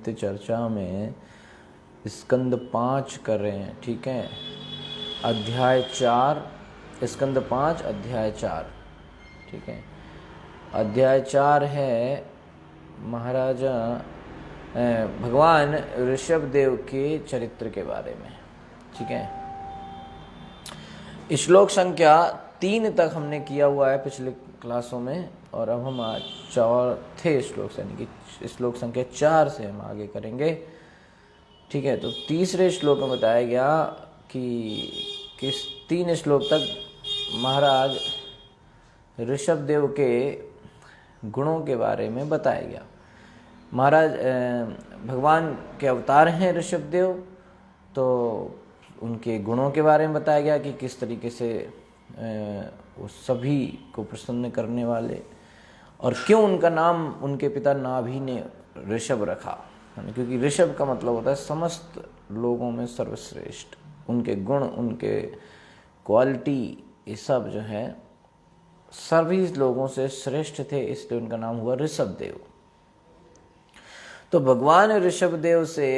नित्य चर्चा में स्कंद 5 कर रहे हैं, ठीक है। अध्याय 4, स्कंद 5 अध्याय 4, ठीक है। अध्याय 4 है महाराजा भगवान ऋषभ देव के चरित्र के बारे में, ठीक है। श्लोक संख्या 3 तक हमने किया हुआ है पिछले क्लासों में, और अब हम आज चौथे श्लोक से यानी कि श्लोक संख्या 4 से हम आगे करेंगे, ठीक है। तो तीसरे श्लोक में बताया गया कि किस 3 श्लोक तक महाराज ऋषभ देव के गुणों के बारे में बताया गया। महाराज भगवान के अवतार हैं ऋषभ देव, तो उनके गुणों के बारे में बताया गया कि किस तरीके से वो सभी को प्रसन्न करने वाले, और क्यों उनका नाम उनके पिता नाभि ने ऋषभ रखा, क्योंकि ऋषभ का मतलब होता है समस्त लोगों में सर्वश्रेष्ठ। उनके गुण, उनके क्वालिटी, ये सब जो है सभी लोगों से श्रेष्ठ थे, इसलिए उनका नाम हुआ ऋषभ देव। तो भगवान ऋषभ देव से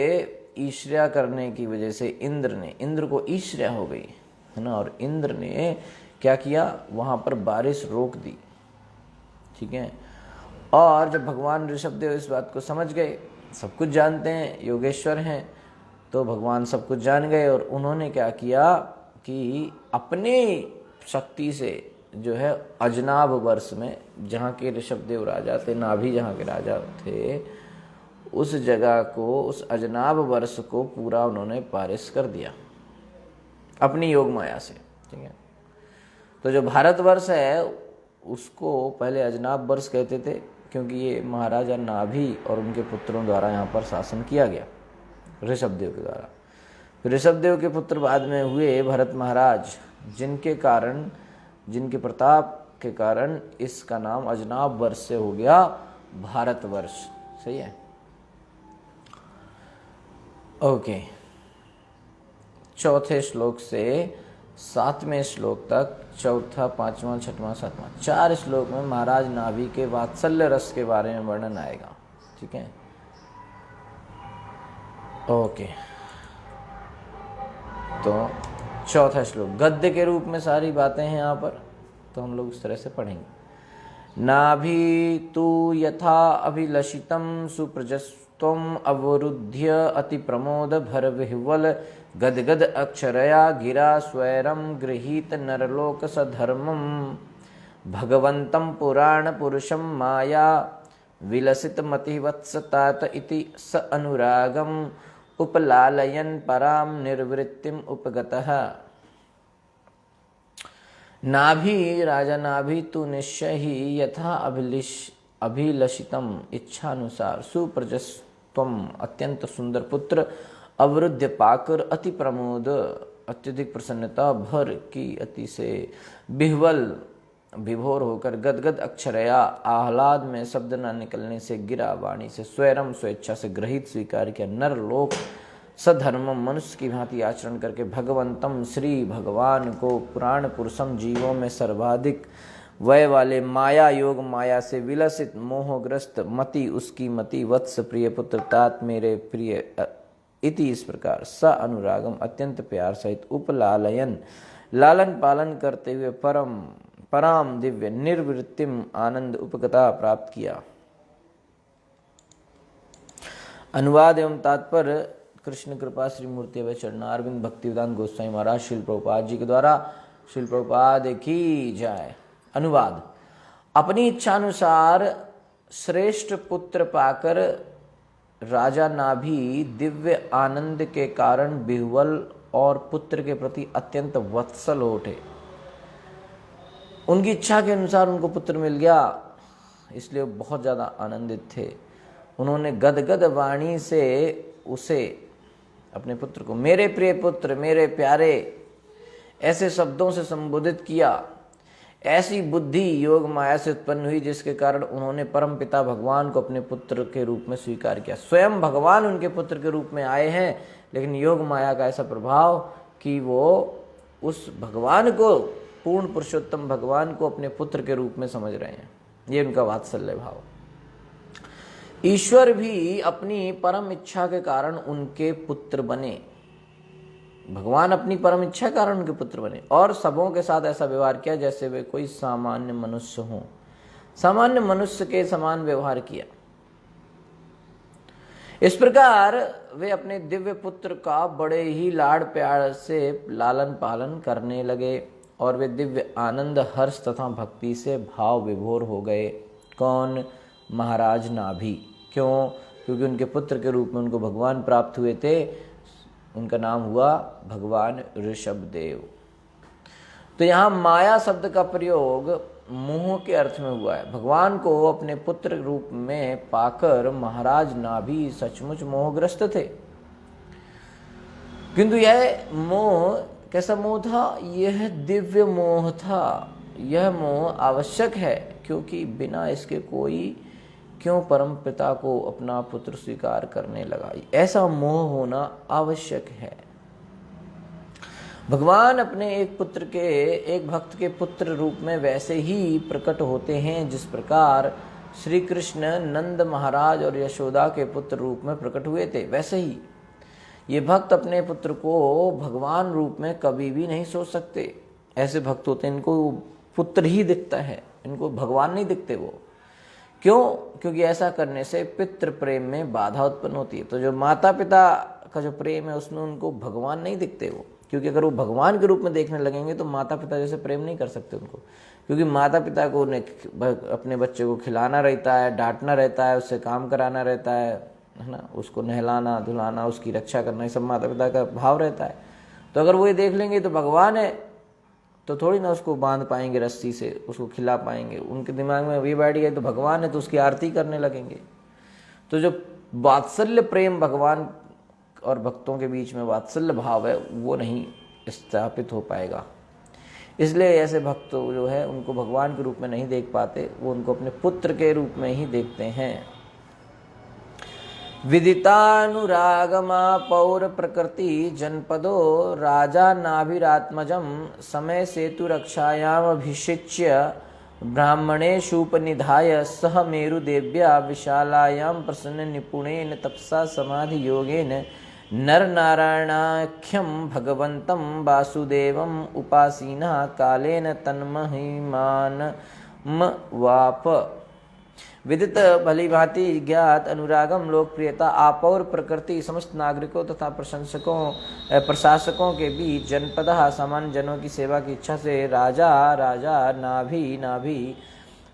ईर्ष्या करने की वजह से इंद्र को ईर्ष्या हो गई, है ना, और इंद्र ने क्या किया, वहां पर बारिश रोक दी, ठीक है। और जब भगवान ऋषभ देव इस बात को समझ गए, सब कुछ जानते हैं, योगेश्वर हैं, तो भगवान सब कुछ जान गए, और उन्होंने क्या किया कि अपने शक्ति से जो है अजनाब वर्ष में, जहाँ के ऋषभ देव राजा थे, नाभि जहाँ के राजा थे, उस जगह को, उस अजनाब वर्ष को पूरा उन्होंने बारिश कर दिया अपनी योग माया से, ठीक है। तो जो भारतवर्ष है उसको पहले अजनाब वर्ष कहते थे, क्योंकि ये महाराजा नाभि और उनके पुत्रों द्वारा यहाँ पर शासन किया गया ऋषभ देव के द्वारा। फिर ऋषभ देव के पुत्र बाद में हुए भरत महाराज, जिनके प्रताप के कारण इसका नाम अजनाब वर्ष से हो गया भारतवर्ष, सही है। ओके, चौथे श्लोक से 7वें श्लोक तक, चौथा, 5वां, 6वां, 7वां, 4 श्लोक में महाराज नाभि के वात्सल्य रस के बारे में वर्णन आएगा, ठीक है। ओके, तो चौथा श्लोक गद्य के रूप में सारी बातें हैं यहाँ पर, तो हम लोग इस तरह से पढ़ेंगे। नाभि तु यथा अभिलषितम सुप्रजस्त्वम अवरुध्य अति प्रमोद भर विह्वल गदगद अक्षरया गिरा स्वैरम गृहीत नरलोक सधर्मम भगवंतम पुराण पुरुषम माया विलसित मतिवत्सतात इति स अनुरागम उपलालयन पराम निर्वृत्तिम उपगतः। नाभि, राजा नाभि तु निश्चय ही यथा अभिलषितम, इच्छानुसार, सुप्रजस्त्वम, अत्यंत सुंदर पुत्र, अवरुद्ध पाकर, अति प्रमोद, अत्यधिक प्रसन्नता भर की अति से, विह्वल, विभोर होकर, गदगद अक्षरया, आह्लाद में शब्द न निकलने से, गिरा, वाणी से, स्वैरम, स्वेच्छा से ग्रहित स्वीकार किया, नर लोक सधर्मम, मनुष्य की भांति आचरण करके, भगवंतम, श्री भगवान को, पुराण पुरुषम, जीवों में सर्वाधिक वय वाले, माया योग माया से विलसित, मोहग्रस्त, मति उसकी मति, वत्स प्रिय पुत्र, तात मेरे प्रिय, इति इस प्रकार, स अनुरागम अत्यंत प्यार सहित, उपलालयन लालन पालन करते हुए, पराम दिव्य निर्वृत्तिम आनंद उपगता प्राप्त किया। अनुवाद एवं तात्पर्य कृष्ण कृपा श्री मूर्ति व चरणारविंद भक्तिवेदांत गोस्वामी महाराज श्रील प्रभुपाद जी के द्वारा, श्रील प्रभुपाद की जय। अनुवाद, अपनी इच्छानुसार श्रेष्ठ पुत्र पाकर राजा नाभि दिव्य आनंद के कारण विह्वल और पुत्र के प्रति अत्यंत वत्सल हो उठे। उनकी इच्छा के अनुसार उनको पुत्र मिल गया, इसलिए बहुत ज़्यादा आनंदित थे। उन्होंने गदगद वाणी से उसे, अपने पुत्र को, मेरे प्रिय पुत्र, मेरे प्यारे, ऐसे शब्दों से संबोधित किया। ऐसी बुद्धि योग माया से उत्पन्न हुई जिसके कारण उन्होंने परम पिता भगवान को अपने पुत्र के रूप में स्वीकार किया। स्वयं भगवान उनके पुत्र के रूप में आए हैं, लेकिन योग माया का ऐसा प्रभाव कि वो उस भगवान को, पूर्ण पुरुषोत्तम भगवान को अपने पुत्र के रूप में समझ रहे हैं। ये उनका वात्सल्य भाव। ईश्वर भी अपनी परम इच्छा के कारण उनके पुत्र बने। भगवान अपनी परम इच्छा के कारण उनके पुत्र बने और सबों के साथ ऐसा व्यवहार किया जैसे वे कोई सामान्य मनुष्य हों। सामान्य मनुष्य के समान व्यवहार किया। इस प्रकार वे अपने दिव्य पुत्र का बड़े ही लाड़ प्यार से लालन पालन करने लगे और वे दिव्य आनंद, हर्ष तथा भक्ति से भाव विभोर हो गए। कौन? महाराज नाभि। क्यों? क्योंकि उनके पुत्र के रूप में उनको भगवान प्राप्त हुए थे। उनका नाम हुआ भगवान ऋषभदेव। तो यहाँ माया शब्द का प्रयोग मोह के अर्थ में हुआ है। भगवान को अपने पुत्र रूप में पाकर महाराज नाभि सचमुच मोहग्रस्त थे, किंतु यह मोह कैसा मोह था? यह दिव्य मोह था। यह मोह आवश्यक है, क्योंकि बिना इसके कोई क्यों परम पिता को अपना पुत्र स्वीकार करने लगा। ऐसा मोह होना आवश्यक है। भगवान अपने एक भक्त के पुत्र रूप में वैसे ही प्रकट होते हैं जिस प्रकार श्री कृष्ण नंद महाराज और यशोदा के पुत्र रूप में प्रकट हुए थे। वैसे ही ये भक्त अपने पुत्र को भगवान रूप में कभी भी नहीं सोच सकते। ऐसे भक्त होते हैं, इनको पुत्र ही दिखता है, इनको भगवान नहीं दिखते। वो क्यों? क्योंकि ऐसा करने से पितृ प्रेम में बाधा उत्पन्न होती है। तो जो माता पिता का जो प्रेम है उसमें उनको भगवान नहीं दिखते वो, क्योंकि अगर वो भगवान के रूप में देखने लगेंगे तो माता पिता जैसे प्रेम नहीं कर सकते उनको। क्योंकि माता पिता को अपने बच्चे को खिलाना रहता है, डांटना रहता है, उससे काम कराना रहता है ना, उसको नहलाना धुलाना, उसकी रक्षा करना, ये सब माता पिता का भाव रहता है। तो अगर वो ये देख लेंगे तो भगवान है, तो थोड़ी ना उसको बांध पाएंगे रस्सी से, उसको खिला पाएंगे। उनके दिमाग में ये बैठ गया तो भगवान है, तो उसकी आरती करने लगेंगे। तो जो वात्सल्य प्रेम भगवान और भक्तों के बीच में वात्सल्य भाव है वो नहीं स्थापित हो पाएगा। इसलिए ऐसे भक्त जो है उनको भगवान के रूप में नहीं देख पाते, वो उनको अपने पुत्र के रूप में ही देखते हैं। विदितानुरागमा पौर प्रकृति जनपदो राजा नाभिरात्मजम समय सेतु रक्षायाम अभिषिच्य ब्राह्मणेषुपनिधाय सह मेरुदेव्या विशालायां प्रसन्न निपुणेन तपसा समाधि योगेन नर नारायणाख्यं भगवन्तं वासुदेवम् उपासीनः कालेन तन्महिमानमवाप। विदित भली भांति ज्ञात अनुरागम लोकप्रियता आपौर प्रकृति समस्त नागरिकों तथा प्रशासकों के बीच जनपद सामान्य जनों की सेवा की इच्छा से राजा नाभि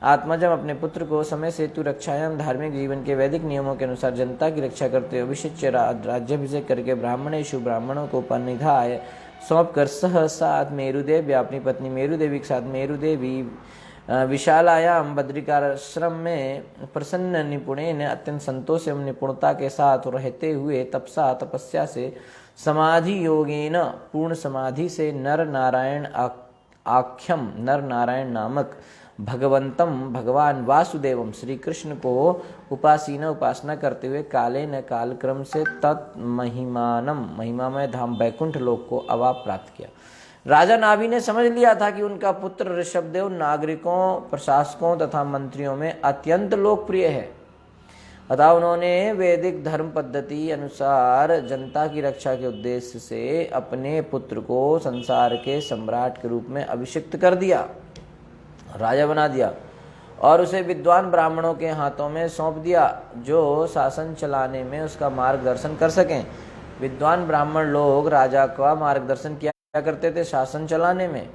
आत्मजम अपने पुत्र को समय सेतु रक्षायाम धार्मिक जीवन के वैदिक नियमों के अनुसार जनता की रक्षा करते हुए अभिषिच्य राज्याभिषेक करके ब्राह्मणेषु ब्राह्मणों को उपनिधाय सौंप कर साथ मेरुदेव अपनी पत्नी मेरुदेवी के साथ मेरुदेवी विशालायाम बद्रिकाश्रम में प्रसन्न निपुणे ने अत्यंत संतोष एवं निपुणता के साथ रहते हुए तपस्या से समाधि योगेन पूर्ण समाधि से नर नारायण नामक भगवंतम भगवान वासुदेवम श्री कृष्ण को उपासना करते हुए कालेन कालक्रम से महिमामय धाम बैकुंठ लोक को अवाप प्राप्त किया। राजा नाभि ने समझ लिया था कि उनका पुत्र ऋषभदेव नागरिकों, प्रशासकों तथा मंत्रियों में अत्यंत लोकप्रिय है, अतः उन्होंने वैदिक धर्म पद्धति अनुसार जनता की रक्षा के उद्देश्य से अपने पुत्र को संसार के सम्राट के रूप में अभिषिक्त कर दिया, राजा बना दिया और उसे विद्वान ब्राह्मणों के हाथों में सौंप दिया जो शासन चलाने में उसका मार्गदर्शन कर सकें। विद्वान ब्राह्मण लोग राजा का मार्गदर्शन किया करते थे शासन चलाने में।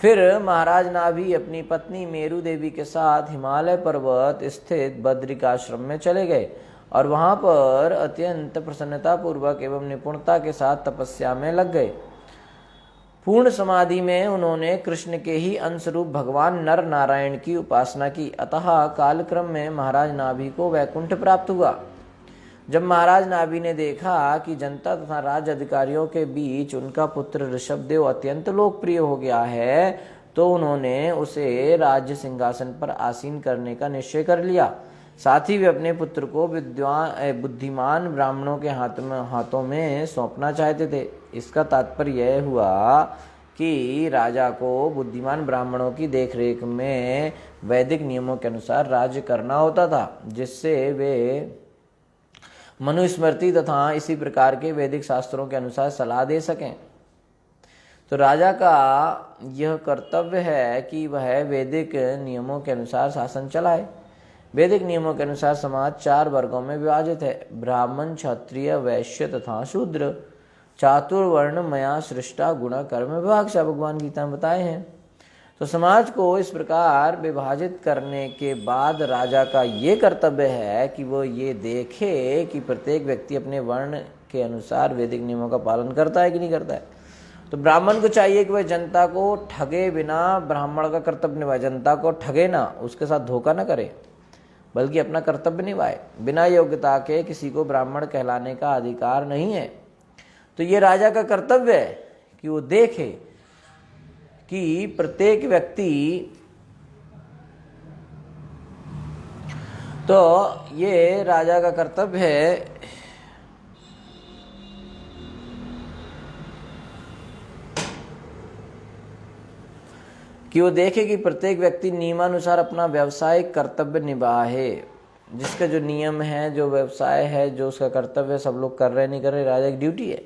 फिर महाराज नाभि अपनी पत्नी मेरु देवी के साथ हिमालय पर्वत स्थित बद्रिकाश्रम में चले गए और वहां पर अत्यंत प्रसन्नता पूर्वक एवं निपुणता के साथ तपस्या में लग गए। पूर्ण समाधि में उन्होंने कृष्ण के ही अंशरूप भगवान नर नारायण की उपासना की, अतः कालक्रम में महाराज नाभि को वैकुंठ प्राप्त हुआ। जब महाराज नाभि ने देखा कि जनता तथा राज्य अधिकारियों के बीच उनका पुत्र ऋषभदेव अत्यंत लोकप्रिय हो गया है, तो उन्होंने उसे राज्य सिंहासन पर आसीन करने का निश्चय कर लिया। साथ ही वे अपने पुत्र को बुद्धिमान ब्राह्मणों के हाथों में सौंपना चाहते थे। इसका तात्पर्य यह हुआ कि राजा को बुद्धिमान ब्राह्मणों की देखरेख में वैदिक नियमों के अनुसार राज्य करना होता था, जिससे वे मनुस्मृति तथा इसी प्रकार के वैदिक शास्त्रों के अनुसार सलाह दे सकें। तो राजा का यह कर्तव्य है कि वह वैदिक नियमों के अनुसार शासन चलाए। वैदिक नियमों के अनुसार समाज 4 वर्गों में विभाजित है, ब्राह्मण, क्षत्रिय, वैश्य तथा शूद्र। चातुर्वर्ण मया सृष्टा गुण कर्म विभाग से भगवान गीता में बताए हैं। तो समाज को इस प्रकार विभाजित करने के बाद राजा का ये कर्तव्य है कि वो ये देखे कि प्रत्येक व्यक्ति अपने वर्ण के अनुसार वैदिक नियमों का पालन करता है कि नहीं करता है। तो ब्राह्मण को चाहिए कि वह जनता को ठगे बिना ब्राह्मण का कर्तव्य निभाए, जनता को ठगे ना, उसके साथ धोखा ना करे, बल्कि अपना कर्तव्य निभाए। बिना योग्यता के किसी को ब्राह्मण कहलाने का अधिकार नहीं है। तो ये राजा का कर्तव्य है कि वो देखे कि प्रत्येक व्यक्ति, तो ये राजा का कर्तव्य है कि वो देखे कि प्रत्येक व्यक्ति नियमानुसार अपना व्यावसायिक कर्तव्य निभाए। जिसका जो नियम है, जो व्यवसाय है, जो उसका कर्तव्य है, सब लोग कर रहे नहीं कर रहे, राजा की ड्यूटी है।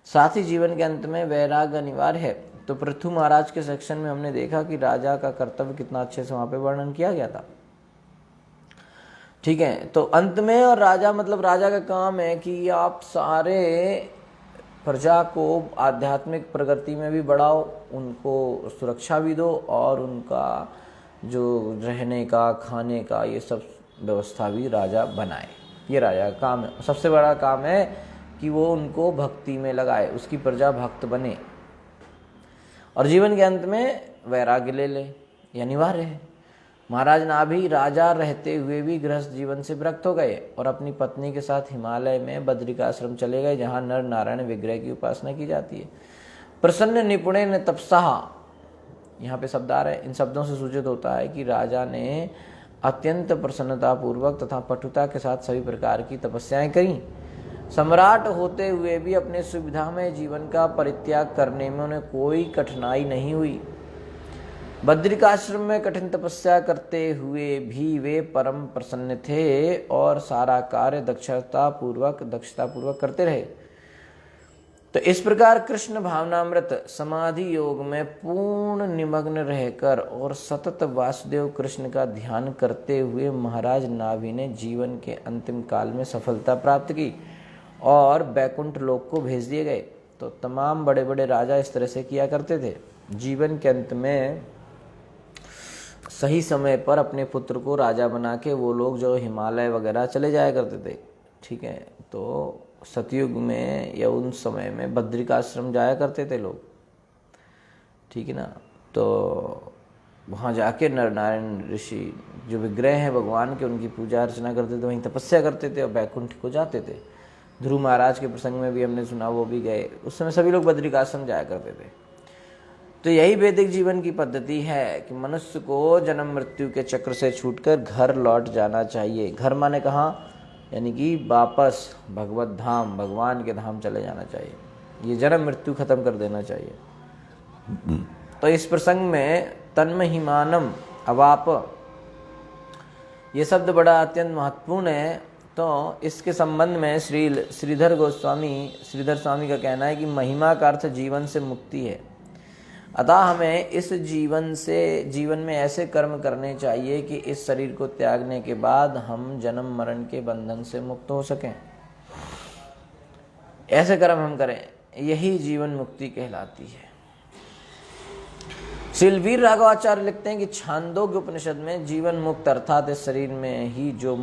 साथ ही जीवन के अंत में वैराग्य अनिवार्य है। तो पृथु महाराज के सेक्शन में हमने देखा कि राजा का कर्तव्य कितना अच्छे से वहां पे वर्णन किया गया था। ठीक है, तो अंत में और राजा मतलब राजा का काम है कि आप सारे प्रजा को आध्यात्मिक प्रगति में भी बढ़ाओ, उनको सुरक्षा भी दो और उनका जो रहने का, खाने का, ये सब व्यवस्था भी राजा बनाए। ये राजा का काम है। सबसे बड़ा काम है कि वो उनको भक्ति में लगाए, उसकी प्रजा भक्त बने और जीवन के अंत में वैराग्य ले ले, ये अनिवार्य है। महाराज नाभि राजा रहते हुए भी गृहस्थ जीवन से विरक्त हो गए और अपनी पत्नी के साथ हिमालय में बद्रिकाश्रम चले गए, जहां नर नारायण विग्रह की उपासना की जाती है। प्रसन्न निपुणे ने तपसा, यहाँ पे शब्द आ रहे हैं। इन शब्दों से सूचित होता है कि राजा ने अत्यंत प्रसन्नता पूर्वक तथा पटुता के साथ सभी प्रकार की तपस्याएं करी। सम्राट होते हुए भी अपने सुविधामय जीवन का परित्याग करने में उन्हें कोई कठिनाई नहीं हुई। बद्रिकाश्रम में कठिन तपस्या करते हुए भी वे परम प्रसन्न थे और सारा कार्य दक्षता पूर्वक करते रहे। तो इस प्रकार कृष्ण भावनामृत समाधि योग में पूर्ण निमग्न रहकर और सतत वासुदेव कृष्ण का ध्यान करते हुए महाराज नाभि ने जीवन के अंतिम काल में सफलता प्राप्त की और बैकुंठ लोक को भेज दिए गए। तो तमाम बड़े बड़े राजा इस तरह से किया करते थे। जीवन के अंत में सही समय पर अपने पुत्र को राजा बना के वो लोग जो हिमालय वगैरह चले जाया करते थे। ठीक है, तो सतयुग में या उन समय में बद्रिकाश्रम जाया करते थे लोग। ठीक है ना, तो वहाँ जाके नर नारायण ऋषि जो विग्रह हैं भगवान के, उनकी पूजा अर्चना करते थे, वहीं तपस्या करते थे और बैकुंठ को जाते थे। ध्रुव महाराज के प्रसंग में भी हमने सुना, वो भी गए। उस समय सभी लोग बद्रिकाश्रम जाया करते थे। तो यही वैदिक जीवन की पद्धति है कि मनुष्य को जन्म मृत्यु के चक्र से छूटकर घर लौट जाना चाहिए। घर माने कहाँ, यानी कि वापस भगवत धाम, भगवान के धाम चले जाना चाहिए। ये जन्म मृत्यु खत्म कर देना चाहिए। तो इस प्रसंग में तन्महिमानम अवाप, ये शब्द बड़ा अत्यंत महत्वपूर्ण है। तो इसके संबंध में श्रीधर स्वामी का कहना है कि महिमा का अर्थ जीवन से मुक्ति है। अतः हमें इस जीवन में ऐसे कर्म करने चाहिए कि इस शरीर को त्यागने के बाद हम जन्म मरण के बंधन से मुक्त हो सकें। ऐसे कर्म हम करें, यही जीवन मुक्ति कहलाती है। श्रीवीर राघवाचार्य लिखते हैं कि छांदोग्य उपनिषद में जीवन मुक्त अर्थात इस शरीर में ही जो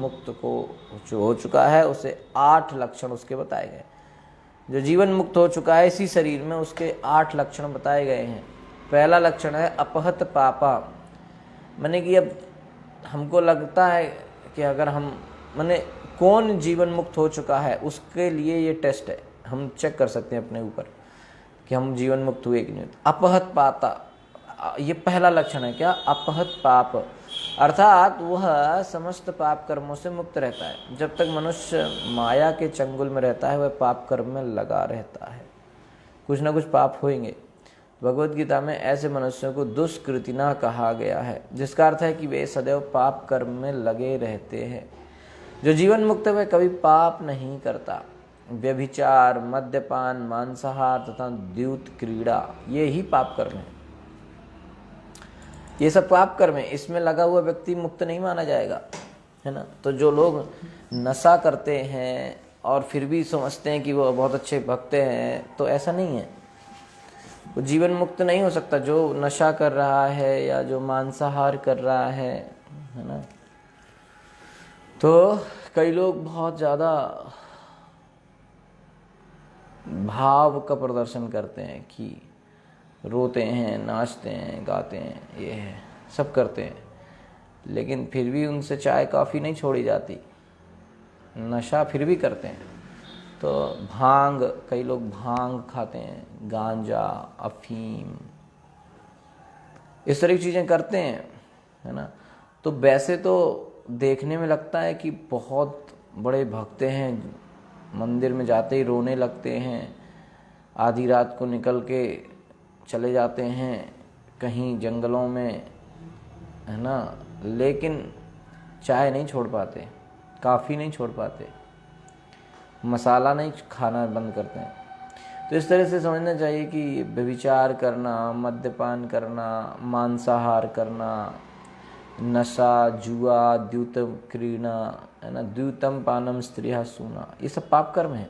हो चुका है, उसे 8 लक्षण उसके बताए गए। जो जीवन मुक्त हो चुका है इसी शरीर में, उसके 8 लक्षण बताए गए हैं। पहला लक्षण है अपहत पापा, माने कि अब हमको लगता है कि अगर हम कौन जीवन मुक्त हो चुका है, उसके लिए ये टेस्ट है। हम चेक कर सकते हैं अपने ऊपर कि हम जीवन मुक्त हुए कि नहीं। अपहत पाता, ये पहला लक्षण है। क्या? अपहत पाप, अर्थात वह समस्त पाप कर्मों से मुक्त रहता है। जब तक मनुष्य माया के चंगुल में रहता है, वह पाप कर्म में लगा रहता है, कुछ ना कुछ पाप होंगे। भगवत गीता में ऐसे मनुष्यों को दुष्कृतिना कहा गया है, जिसका अर्थ है कि वे सदैव पाप कर्म में लगे रहते हैं। जो जीवन मुक्त है वह कभी पाप नहीं करता। व्यभिचार, मद्यपान, मांसाहार तथा द्यूत क्रीड़ा, ये ही पाप कर्म है। ये सब पाप कर्म है, इसमें लगा हुआ व्यक्ति मुक्त नहीं माना जाएगा, है ना। तो जो लोग नशा करते हैं और फिर भी समझते हैं कि वो बहुत अच्छे भक्त हैं, तो ऐसा नहीं है, वो जीवन मुक्त नहीं हो सकता। जो नशा कर रहा है या जो मांसाहार कर रहा है ना। तो कई लोग बहुत ज़्यादा भाव का प्रदर्शन करते हैं कि रोते हैं, नाचते हैं, गाते हैं, ये है, सब करते हैं, लेकिन फिर भी उनसे चाय कॉफ़ी नहीं छोड़ी जाती, नशा फिर भी करते हैं। तो भांग, कई लोग भांग खाते हैं, गांजा, अफीम, इस तरह की चीज़ें करते हैं, है ना। तो वैसे तो देखने में लगता है कि बहुत बड़े भक्त हैं, मंदिर में जाते ही रोने लगते हैं, आधी रात को निकल के चले जाते हैं कहीं जंगलों में, है ना, लेकिन चाय नहीं छोड़ पाते, कॉफ़ी नहीं छोड़ पाते, मसाला नहीं खाना बंद करते हैं। तो इस तरह से समझना चाहिए कि व्यभिचार करना, मद्यपान करना, मांसाहार करना, नशा, जुआ, द्यूतम क्रीड़ा, है ना, द्यूतम पानम स्त्रिया सूना, ये सब पाप कर्म है।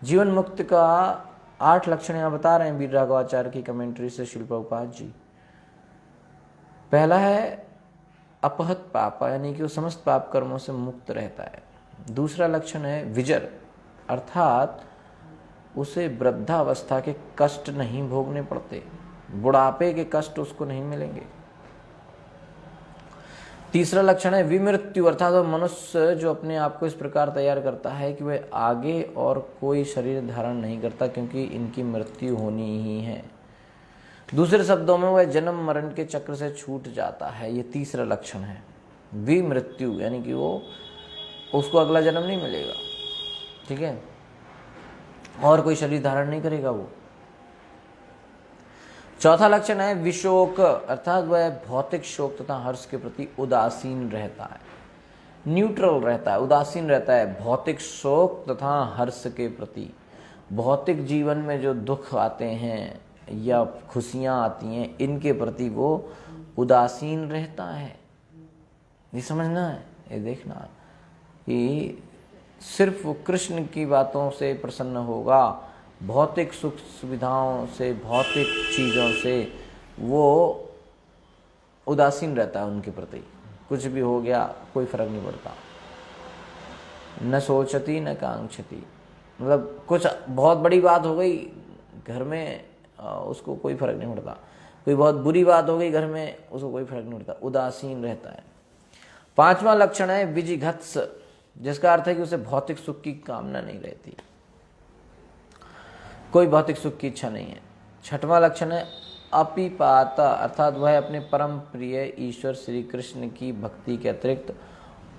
जीवन मुक्त का 8 लक्षण यहाँ बता रहे हैं वीर राघवाचार्य की कमेंट्री से श्रील प्रभुपाद जी। पहला है अपहत पापा, यानी कि वो समस्त पाप कर्मों से मुक्त रहता है। दूसरा लक्षण है विजर, अर्थात उसे वृद्धावस्था के कष्ट नहीं भोगने पड़ते, बुढ़ापे के कष्ट उसको नहीं मिलेंगे। तीसरा लक्षण है विमृत्यु, अर्थात वह मनुष्य जो अपने आप को इस प्रकार तैयार करता है कि वह आगे और कोई शरीर धारण नहीं करता, क्योंकि इनकी मृत्यु होनी ही है। दूसरे शब्दों में वह जन्म मरण के चक्र से छूट जाता है। ये तीसरा लक्षण है विमृत्यु, यानी कि वो उसको अगला जन्म नहीं मिलेगा, ठीक है, और कोई शरीर धारण नहीं करेगा वो। चौथा लक्षण है विशोक, अर्थात वह भौतिक शोक तथा हर्ष के प्रति उदासीन रहता है, न्यूट्रल रहता है, उदासीन रहता है भौतिक शोक तथा हर्ष के प्रति। भौतिक जीवन में जो दुख आते हैं या खुशियां आती हैं, इनके प्रति वो उदासीन रहता है। ये समझना है, ये देखना है कि सिर्फ वो कृष्ण की बातों से प्रसन्न होगा, भौतिक सुख सुविधाओं से, भौतिक चीज़ों से वो उदासीन रहता है उनके प्रति। कुछ भी हो गया कोई फर्क नहीं पड़ता, न सोचती न कांक्षती, मतलब कुछ बहुत बड़ी बात हो गई घर में, उसको कोई फर्क नहीं पड़ता, कोई बहुत बुरी बात हो गई घर में, उसको कोई फर्क नहीं पड़ता, उदासीन रहता है। पांचवा लक्षण है विजिघत्स, जिसका अर्थ है कि उसे भौतिक सुख की कामना नहीं रहती, कोई भौतिक सुख की इच्छा नहीं है। छठवां लक्षण है अपिपाता, अर्थात वह अपने परम प्रिय ईश्वर श्री कृष्ण की भक्ति के अतिरिक्त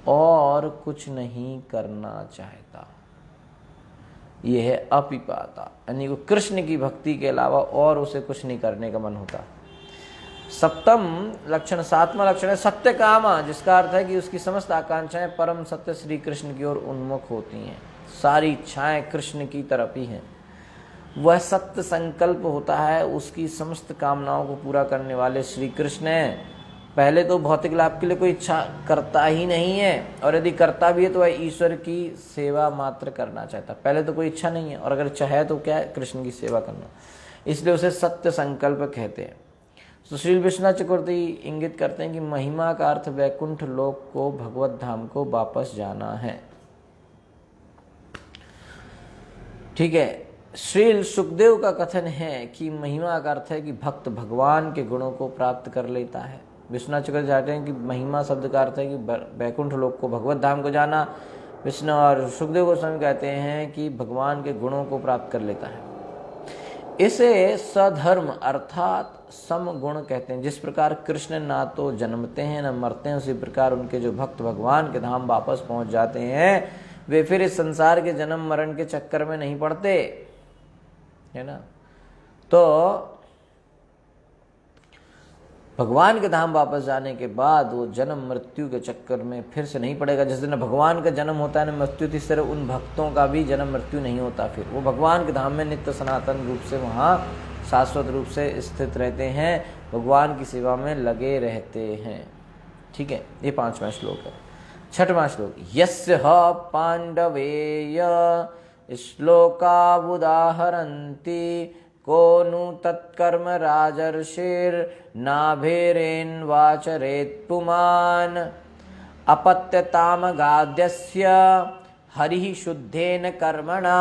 और कुछ नहीं करना चाहता। यह है अपिपाता, यानी वो कृष्ण की भक्ति के अलावा और उसे कुछ नहीं करने का मन होता। सप्तम लक्षण, सातवां लक्षण है सत्य कामा, जिसका अर्थ है कि उसकी समस्त आकांक्षाएं परम सत्य श्री कृष्ण की ओर उन्मुख होती हैं, सारी इच्छाएं कृष्ण की तरफ ही हैं। वह सत्य संकल्प होता है, उसकी समस्त कामनाओं को पूरा करने वाले श्री कृष्ण हैं। पहले तो भौतिक लाभ के लिए कोई इच्छा करता ही नहीं है, और यदि करता भी है तो वह ईश्वर की सेवा मात्र करना चाहता। पहले तो कोई इच्छा नहीं है, और अगर इच्छा है तो क्या है, कृष्ण की सेवा करना, इसलिए उसे सत्य संकल्प कहते हैं। तो श्री विश्वनाथ चक्रवर्ती इंगित करते हैं कि महिमा का अर्थ वैकुंठ लोक को, भगवत धाम को वापस जाना है, ठीक है। श्री सुखदेव का कथन है कि महिमा का अर्थ है कि भक्त भगवान के गुणों को प्राप्त कर लेता है। विश्वनाथ चक्रवर्ती चाहते हैं कि महिमा शब्द का अर्थ है कि वैकुंठ लोक को, भगवत धाम को जाना। विष्णु और सुखदेव गोस्वामी कहते हैं कि भगवान के गुणों को प्राप्त कर लेता है। इसे सधर्म अर्थात सम गुण कहते हैं। जिस प्रकार कृष्ण ना तो जन्मते हैं न मरते हैं, उसी प्रकार उनके जो भक्त भगवान के धाम वापस पहुंच जाते हैं, वे फिर इस संसार के जन्म मरण के चक्कर में नहीं पड़ते, है ना। तो भगवान के धाम वापस जाने के बाद वो जन्म मृत्यु के चक्कर में फिर से नहीं पड़ेगा। जिस दिन भगवान का जन्म होता है ना मृत्यु, इस तरह उन भक्तों का भी जन्म मृत्यु नहीं होता। फिर वो भगवान के धाम में नित्य सनातन रूप से वहाँ शाश्वत रूप से स्थित रहते हैं, भगवान की सेवा में लगे रहते हैं। ठीक है, ये 5वां श्लोक है। 6वां श्लोक, यस्य ह पांडवेय श्लोकावुदाहरन्ति को नु तत्कर्म राजर्षिर्नाभेरेन्वाचरेत् पुमान् अपत्यतामगाद्यस्य हरिः शुद्धेन कर्मणा।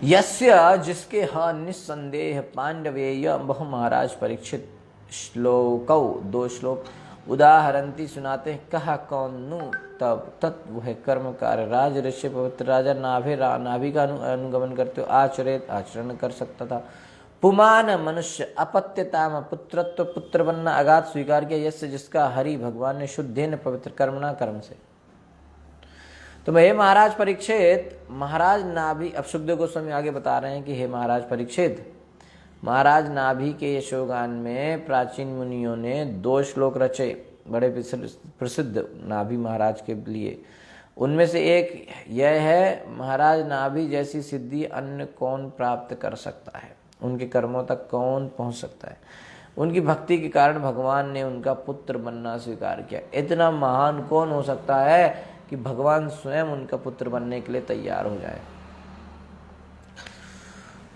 यस्य जिसके ह निस्संदेह पांडवेय वह महाराज परीक्षित श्लोकौ 2 श्लोक उदाहरंती सुनाते हैं, कहा कौन नु तब तत् वह कर्म कार्य राज ऋषि पवित्र राजा नाभि का अनुगमन करते हो आचरित आचरण कर सकता था। पुमान मनुष्य अपत्यताम पुत्रत्व पुत्र बनना अगाध स्वीकार किया। यस्य जिसका हरि भगवान ने शुद्धेन पवित्र कर्मणा कर्म से। तो हे महाराज परीक्षित, महाराज नाभि, अब सुखदेव गोस्वामी आगे बता रहे हैं कि हे महाराज परीक्षित, महाराज नाभि के यशोगान में प्राचीन मुनियों ने 2 श्लोक रचे बड़े प्रसिद्ध नाभि महाराज के लिए। उनमें से एक यह है, महाराज नाभि जैसी सिद्धि अन्य कौन प्राप्त कर सकता है, उनके कर्मों तक कौन पहुंच सकता है। उनकी भक्ति के कारण भगवान ने उनका पुत्र बनना स्वीकार किया। इतना महान कौन हो सकता है कि भगवान स्वयं उनका पुत्र बनने के लिए तैयार हो जाए।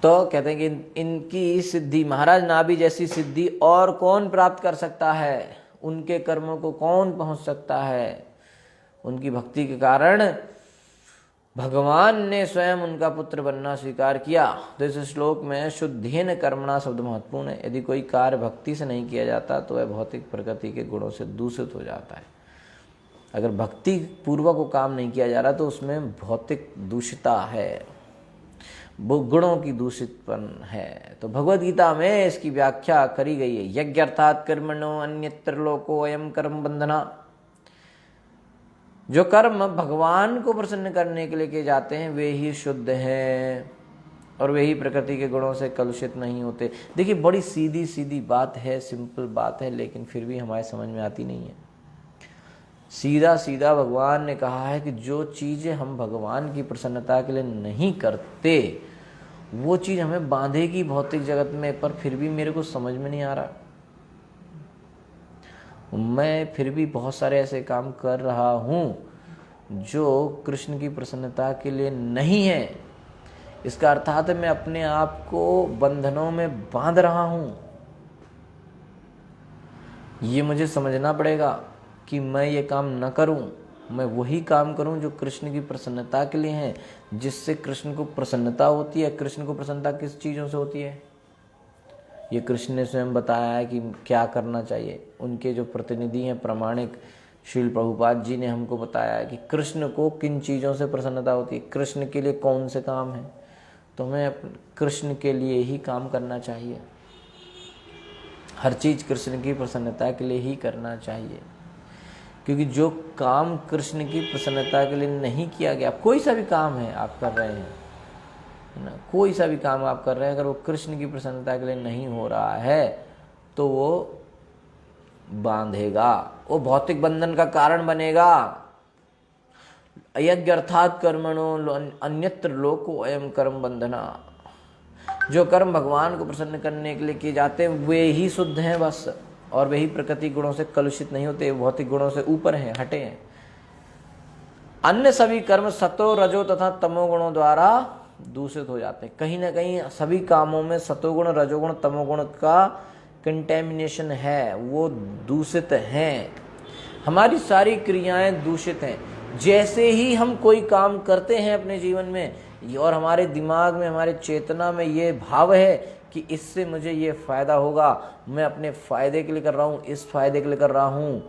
तो कहते हैं कि इनकी सिद्धि, महाराज नाभि जैसी सिद्धि और कौन प्राप्त कर सकता है, उनके कर्मों को कौन पहुंच सकता है। उनकी भक्ति के कारण भगवान ने स्वयं उनका पुत्र बनना स्वीकार किया। तो इस श्लोक में शुद्धेन कर्मणा शब्द महत्वपूर्ण है। यदि कोई कार्य भक्ति से नहीं किया जाता तो वह भौतिक प्रकृति के गुणों से दूषित हो जाता है। अगर भक्ति पूर्वक को काम नहीं किया जा रहा तो उसमें भौतिक दूषिता है, वो गुणों की दूषितपन है। तो भगवद गीता में इसकी व्याख्या करी गई है, यज्ञ अर्थात कर्मणो अन्यत्र लोको अयम कर्म बंधना। जो कर्म भगवान को प्रसन्न करने के लिए किए जाते हैं वे ही शुद्ध हैं और वे ही प्रकृति के गुणों से कलुषित नहीं होते। देखिए बड़ी सीधी सीधी बात है, सिंपल बात है, लेकिन फिर भी हमारे समझ में आती नहीं है। सीधा सीधा भगवान ने कहा है कि जो चीजें हम भगवान की प्रसन्नता के लिए नहीं करते वो चीज हमें बांधेगी भौतिक जगत में, पर फिर भी मेरे को समझ में नहीं आ रहा। मैं फिर भी बहुत सारे ऐसे काम कर रहा हूं जो कृष्ण की प्रसन्नता के लिए नहीं है। इसका अर्थात है मैं अपने आप को बंधनों में बांध रहा हूं। ये मुझे समझना पड़ेगा कि मैं ये काम न करूं, मैं वही काम करूं जो कृष्ण की प्रसन्नता के लिए है, जिससे कृष्ण को प्रसन्नता होती है। कृष्ण को प्रसन्नता किस चीज़ों से होती है ये कृष्ण ने स्वयं बताया है कि क्या करना चाहिए। उनके जो प्रतिनिधि हैं प्रामाणिक श्रील प्रभुपाद जी ने हमको बताया है कि कृष्ण को किन चीज़ों से प्रसन्नता होती है, कृष्ण के लिए कौन से काम है। तो हमें कृष्ण के लिए ही काम करना चाहिए, हर चीज़ कृष्ण की प्रसन्नता के लिए ही करना चाहिए। क्योंकि जो काम कृष्ण की प्रसन्नता के लिए नहीं किया गया, कोई सा भी काम है आप कर रहे हैं, है ना, कोई सा भी काम आप कर रहे हैं, अगर वो कृष्ण की प्रसन्नता के लिए नहीं हो रहा है तो वो बांधेगा, वो भौतिक बंधन का कारण बनेगा। यज्ञ अर्थात कर्मणो अन्यत्र लोको अयम कर्म बंधना। जो कर्म भगवान को प्रसन्न करने के लिए किए जाते हैं वे ही शुद्ध हैं बस, और वे ही प्रकृति गुणों से कलुषित नहीं होते, भौतिक गुणों से ऊपर हैं, हटे हैं। अन्य सभी कर्म सतो रजो तथा तमो गुणों द्वारा दूषित हो जाते हैं। कहीं ना कहीं सभी कामों में सतोगुण रजोगुण तमोगुण का कंटेमिनेशन है, वो दूषित हैं। हमारी सारी क्रियाएं दूषित हैं। जैसे ही हम कोई काम करते हैं अपने जीवन में और हमारे दिमाग में, हमारे चेतना में ये भाव है कि इससे मुझे ये फायदा होगा, मैं अपने फायदे के लिए कर रहा हूँ, इस फायदे के लिए कर रहा हूँ,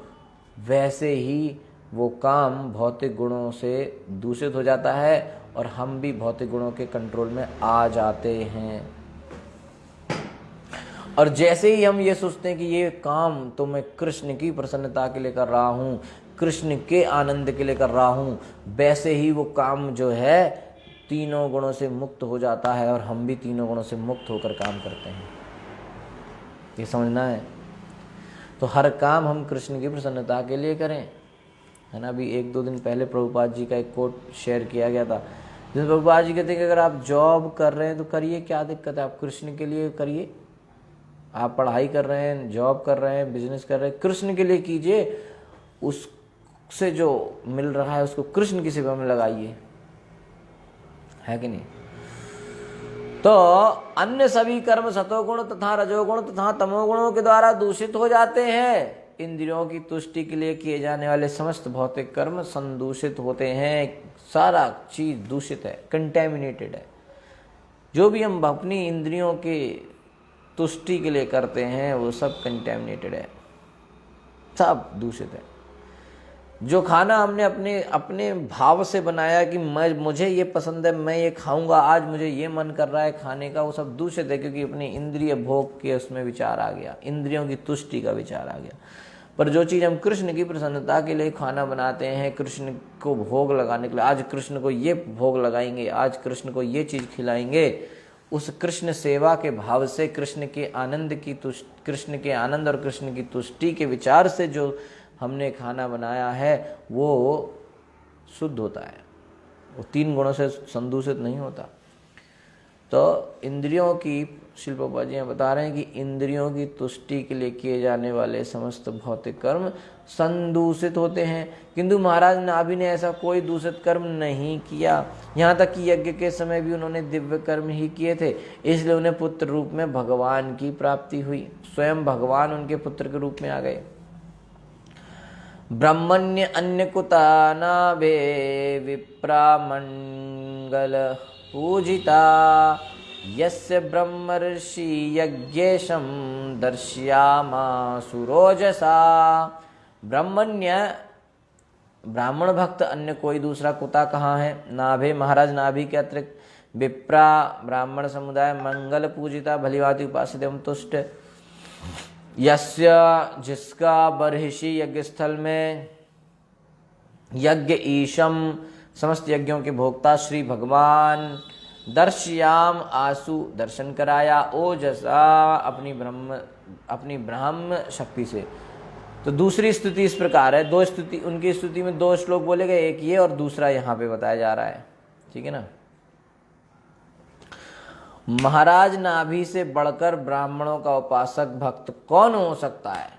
वैसे ही वो काम भौतिक गुणों से दूषित हो जाता है और हम भी भौतिक गुणों के कंट्रोल में आ जाते हैं। और जैसे ही हम ये सोचते हैं कि ये काम तो मैं कृष्ण की प्रसन्नता के लिए कर रहा हूँ, कृष्ण के आनंद के लिए कर रहा हूँ, वैसे ही वो काम जो है तीनों गुणों से मुक्त हो जाता है और हम भी तीनों गुणों से मुक्त होकर काम करते हैं। ये समझना है। तो हर काम हम कृष्ण की प्रसन्नता के लिए करें, है ना। अभी 1-2 दिन पहले प्रभुपाद जी का एक कोट शेयर किया गया था, जिसमें प्रभुपाद जी कहते हैं कि अगर आप जॉब कर रहे हैं तो करिए, क्या दिक्कत है, आप कृष्ण के लिए करिए। आप पढ़ाई कर रहे हैं, जॉब कर रहे हैं, बिजनेस कर रहे हैं, कृष्ण के लिए कीजिए। उससे जो मिल रहा है उसको कृष्ण की सेवा में लगाइए, है कि नहीं। तो अन्य सभी कर्म सतोगुण तथा रजोगुण तथा तमोगुणों के द्वारा दूषित हो जाते हैं। इंद्रियों की तुष्टि के लिए किए जाने वाले समस्त भौतिक कर्म संदूषित होते हैं। सारा चीज दूषित है, कंटेमिनेटेड है। जो भी हम अपनी इंद्रियों की तुष्टि के लिए करते हैं वो सब कंटेमिनेटेड है, सब दूषित है। जो खाना हमने अपने अपने भाव से बनाया कि मुझे ये पसंद है, मैं ये खाऊंगा, आज मुझे ये मन कर रहा है खाने का, वो सब दूषित है, क्योंकि अपनी इंद्रिय भोग के उसमें विचार आ गया, इंद्रियों की तुष्टि का विचार आ गया। पर जो चीज़ हम कृष्ण की प्रसन्नता के लिए खाना बनाते हैं, कृष्ण को भोग लगाने के लिए, आज कृष्ण को ये भोग लगाएंगे, आज कृष्ण को ये चीज़ खिलाएंगे, उस कृष्ण सेवा के भाव से, कृष्ण के आनंद और कृष्ण की तुष्टि के विचार से जो हमने खाना बनाया है वो शुद्ध होता है, वो 3 गुणों से संदूषित नहीं होता। तो इंद्रियों की, शिल प्रभुपाद जी बता रहे हैं कि इंद्रियों की तुष्टि के लिए किए जाने वाले समस्त भौतिक कर्म संदूषित होते हैं, किंतु महाराज नाभि ने ऐसा कोई दूषित कर्म नहीं किया। यहाँ तक कि यज्ञ के समय भी उन्होंने दिव्य कर्म ही किए थे, इसलिए उन्हें पुत्र रूप में भगवान की प्राप्ति हुई। स्वयं भगवान उनके पुत्र के रूप में आ गए। ब्रह्मण्य अन्य कुतानाभे विप्रा मंगल पूजिता यस्य ब्रह्मर्षि यज्ञेशं दर्शयामासुरोजसा। ब्रह्मण्य ब्राह्मण भक्त अन्य कोई दूसरा कुता कहाँ है? नाभे, महाराज नाभि के अतिरिक्त विप्रा ब्राह्मण समुदाय मंगल पूजिता भलीभांति उपासित एवं तुष्ट। यस्य जिसका बर्हिषि यज्ञ स्थल में यज्ञ ईशम समस्त यज्ञों के भोक्ता श्री भगवान दर्शयाम आसु दर्शन कराया, ओजसा अपनी ब्रह्म शक्ति से। तो दूसरी स्तुति इस प्रकार है, 2 स्तुति, उनकी स्तुति में 2 श्लोक बोले गए, एक ये और दूसरा यहाँ पे बताया जा रहा है, ठीक है ना। महाराज नाभि से बढ़कर ब्राह्मणों का उपासक भक्त कौन हो सकता है?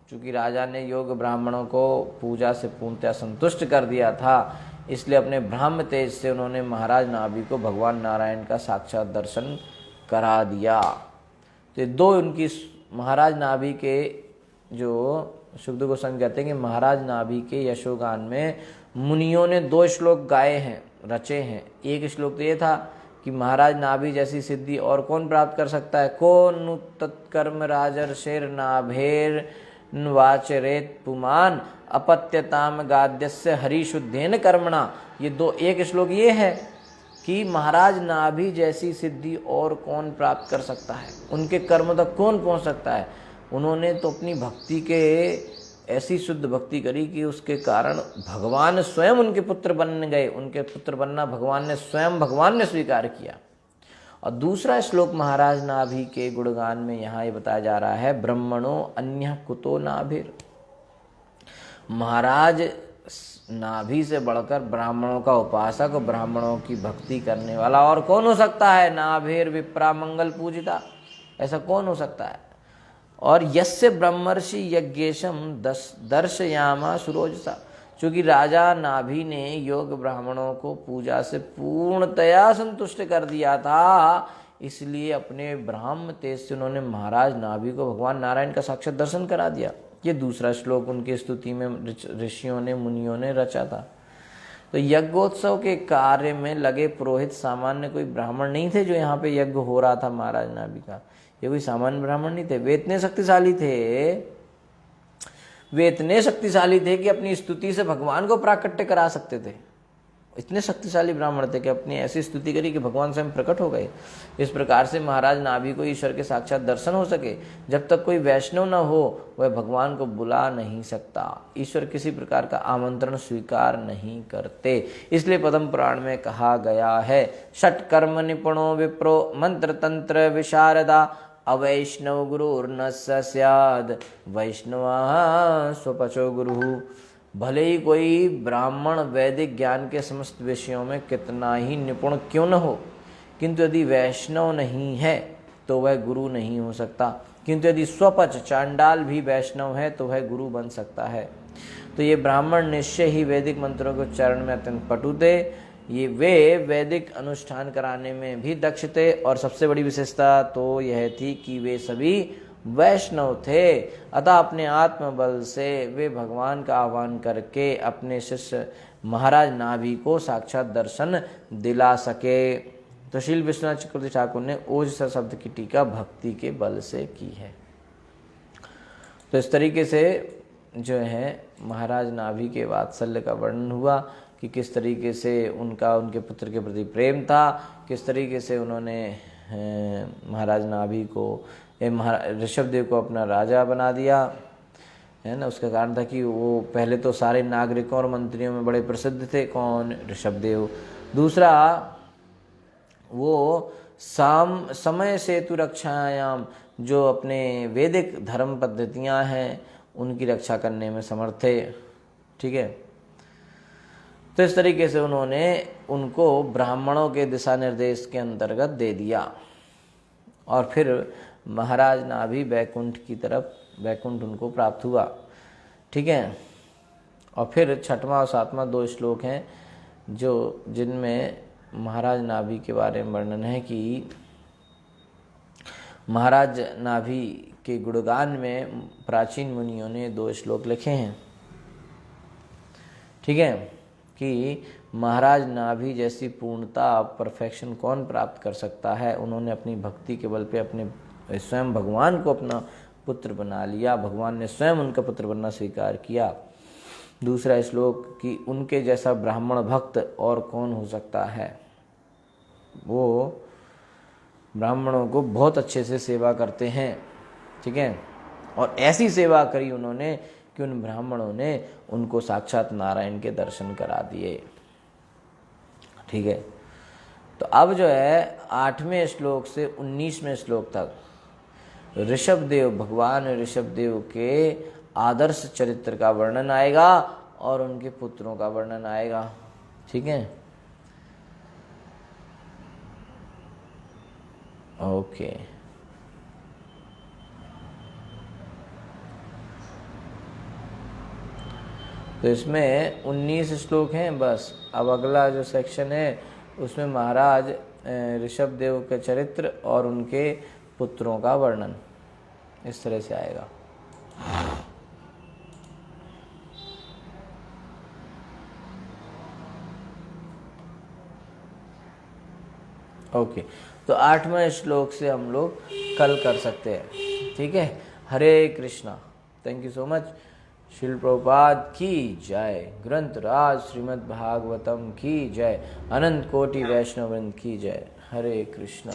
क्योंकि राजा ने योग ब्राह्मणों को पूजा से पूर्णतः संतुष्ट कर दिया था, इसलिए अपने ब्रह्म तेज से उन्होंने महाराज नाभि को भगवान नारायण का साक्षात दर्शन करा दिया। तो 2 उनकी महाराज नाभि के, जो सुखदेव गोस्वामी कहते हैं कि महाराज नाभि के यशोगान में मुनियों ने 2 श्लोक गाए हैं, रचे हैं। एक श्लोक तो ये था कि महाराज नाभि जैसी सिद्धि और कौन प्राप्त कर सकता है? को नु तत्कर्म राजर्षेर नाभेर वाचरेत पुमान अपत्यताम गाद्यस्य हरिशुद्धेन कर्मणा। ये 2, एक श्लोक ये है कि महाराज नाभि जैसी सिद्धि और कौन प्राप्त कर सकता है, उनके कर्म तक कौन पहुंच सकता है। उन्होंने तो अपनी भक्ति के ऐसी शुद्ध भक्ति करी कि उसके कारण भगवान स्वयं उनके पुत्र बन गए। उनके पुत्र बनना भगवान ने स्वीकार किया। और दूसरा श्लोक महाराज नाभि के गुणगान में यहाँ ये बताया जा रहा है, ब्रह्मणो अन्य कुतो नाभिर। महाराज नाभि से बढ़कर ब्राह्मणों का उपासक, ब्राह्मणों की भक्ति करने वाला और कौन हो सकता है? नाभिर विप्रा मंगल पूजिता, ऐसा कौन हो सकता है? और यस्य ब्रह्मर्षि यज्ञेशम दर्शयामा सुरोजसा। चूँकि राजा नाभि ने योग ब्राह्मणों को पूजा से पूर्णतया संतुष्ट कर दिया था, इसलिए अपने ब्राह्म तेज से उन्होंने महाराज नाभि को भगवान नारायण का साक्षात दर्शन करा दिया। ये दूसरा श्लोक उनकी स्तुति में ऋषियों ने, मुनियों ने रचा था। तो यज्ञोत्सव के कार्य में लगे पुरोहित सामान्य कोई ब्राह्मण नहीं थे। जो यहाँ पे यज्ञ हो रहा था महाराज नाभि का, ये कोई सामान्य ब्राह्मण नहीं थे। वे इतने शक्तिशाली थे कि अपनी स्तुति से भगवान को प्राकट्य करा सकते थे। इतने शक्तिशाली ब्राह्मण थे कि अपनी ऐसी स्तुति करी कि भगवान स्वयं प्रकट हो गए। इस प्रकार से महाराज नाभि को ईश्वर के साक्षात दर्शन हो सके। जब तक कोई वैष्णव न हो वह भगवान को बुला नहीं सकता। ईश्वर किसी प्रकार का आमंत्रण स्वीकार नहीं करते। इसलिए पद्म पुराण में कहा गया है, षट कर्म निपुणो विप्रो मंत्र तंत्र विशारदा अवैष्णव गुरुर्न स्याद् वैष्णवा स्वपचो गुरु। भले ही कोई ब्राह्मण वैदिक ज्ञान के समस्त विषयों में कितना ही निपुण क्यों न हो, किंतु यदि वैष्णव नहीं है तो वह गुरु नहीं हो सकता। किंतु यदि स्वपच चांडाल भी वैष्णव है तो वह गुरु बन सकता है। तो ये ब्राह्मण निश्चय ही वैदिक मंत्रों के उच्चारण में अत्यंत पटु थे। ये वे वैदिक अनुष्ठान कराने में भी दक्ष थे, और सबसे बड़ी विशेषता तो यह थी कि वे सभी वैष्णव थे। अतः अपने आत्मबल से वे भगवान का आह्वान करके अपने शिष्य महाराज नाभि को साक्षात दर्शन दिला सके। तो श्रील विश्वनाथ चक्रवर्ती ठाकुर ने ओजसा शब्द की टीका भक्ति के बल से की है। तो इस तरीके से जो है महाराज नाभि के वात्सल्य का वर्णन हुआ कि किस तरीके से उनका उनके पुत्र के प्रति प्रेम था, किस तरीके से उन्होंने महाराज नाभि को ऋषभदेव को अपना राजा बना दिया, है ना। उसका कारण था कि वो पहले तो सारे नागरिकों और मंत्रियों में बड़े प्रसिद्ध थे। कौन? ऋषभदेव। दूसरा, वो समय सेतु रक्षायाम, जो अपने वैदिक धर्म पद्धतियां हैं उनकी रक्षा करने में समर्थ थे। ठीक है। तो इस तरीके से उन्होंने उनको ब्राह्मणों के दिशा निर्देश के अंतर्गत दे दिया, और फिर महाराज नाभि बैकुंठ की तरफ, बैकुंठ उनको प्राप्त हुआ। ठीक है। और फिर छठवां और सातवां 2 श्लोक हैं जो जिनमें महाराज नाभि के बारे में वर्णन है कि महाराज नाभि के गुणगान में प्राचीन मुनियों ने 2 श्लोक लिखे हैं। ठीक है, कि महाराज नाभि जैसी पूर्णता, परफेक्शन कौन प्राप्त कर सकता है। उन्होंने अपनी भक्ति के बल पे अपने स्वयं भगवान को अपना पुत्र बना लिया, भगवान ने स्वयं उनका पुत्र बनना स्वीकार किया। दूसरा श्लोक कि उनके जैसा ब्राह्मण भक्त और कौन हो सकता है। वो ब्राह्मणों को बहुत अच्छे से सेवा करते हैं। ठीक है। और ऐसी सेवा करी उन्होंने कि उन ब्राह्मणों ने उनको साक्षात नारायण के दर्शन करा दिए। ठीक है। तो अब जो है 8वें श्लोक से 19वें श्लोक तक ऋषभदेव, भगवान ऋषभदेव के आदर्श चरित्र का वर्णन आएगा और उनके पुत्रों का वर्णन आएगा। ठीक है। ओके। तो इसमें 19 श्लोक हैं बस। अब अगला जो सेक्शन है उसमें महाराज ऋषभदेव के चरित्र और उनके पुत्रों का वर्णन इस तरह से आएगा। ओके। तो 8वें श्लोक से हम लोग कल कर सकते हैं। ठीक है। Hare Krishna. Thank you so much. Srila Prabhupada की जय। ग्रंथराज श्रीमद् भागवतम की जय। अनंत कोटि वैष्णव वृंद की जय। हरे कृष्णा।